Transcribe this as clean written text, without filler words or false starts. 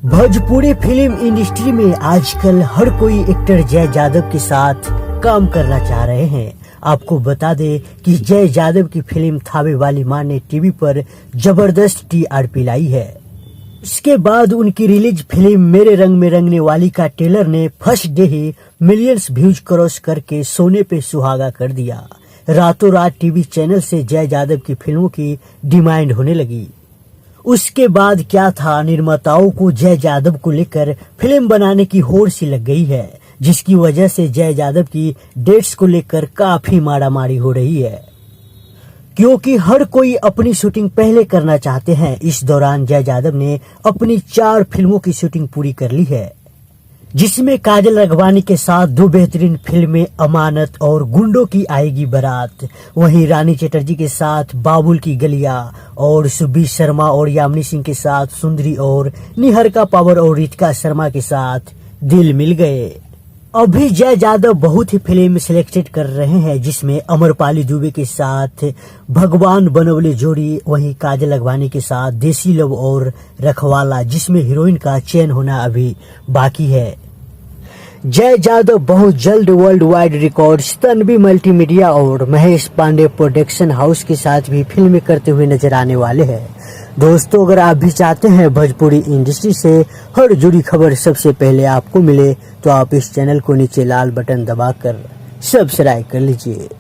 Bhojpuri film industry में आजकल हर कोई एक्टर जय यादव के साथ काम करना चाह रहे हैं। आपको बता दें कि जय यादव की फिल्म थावे वाली मां ने टीवी पर जबरदस्त टीआरपी लाई है। इसके बाद उनकी रिलीज फिल्म मेरे रंग में रंगने वाली का ट्रेलर ने फर्स्ट डे ही मिलियंस व्यूज क्रॉस करके सोने पे सुहागा कर दिया। रातों रात टीवी चैनल से जय यादव की फिल्मों की डिमांड होने लगी। उसके बाद क्या था, निर्माताओं को जय यादव को लेकर फिल्म बनाने की होड़ सी लग गई है, जिसकी वजह से जय यादव की डेट्स को लेकर काफी मारामारी हो रही है, क्योंकि हर कोई अपनी शूटिंग पहले करना चाहते हैं। इस दौरान जय यादव ने अपनी 4 फिल्मों की शूटिंग पूरी कर ली है, जिसमें काजल राघवानी के साथ 2 बेहतरीन फिल्में अमानत और गुंडों की आएगी बारात। वहीं रानी चटर्जी के साथ बाबुल की गलियां और सुबीर शर्मा और यामिनी सिंह के साथ सुंदरी और निहारिका पावर और रितिका शर्मा के साथ दिल मिल गए। अभी जय यादव बहुत ही फिल्म सिलेक्टेड कर रहे हैं, जिसमें अमरपाली दुबे के साथ भगवान बनवले जोड़ी, वहीं काजल राघवानी के साथ देसी लव और रखवाला, जिसमें हीरोइन का चयन होना अभी बाकी है। जय यादव बहुत जल्द world wide records Tanvi multimedia और महेश पांडे प्रोडक्शन हाउस के साथ भी फिल्में करते हुए नजर आने वाले हैं। दोस्तों, अगर आप भी चाहते हैं भोजपुरी इंडस्ट्री से हर जुड़ी खबर सबसे पहले आपको मिले, तो आप इस चैनल को नीचे लाल बटन दबाकर सब्सक्राइब कर लीजिए।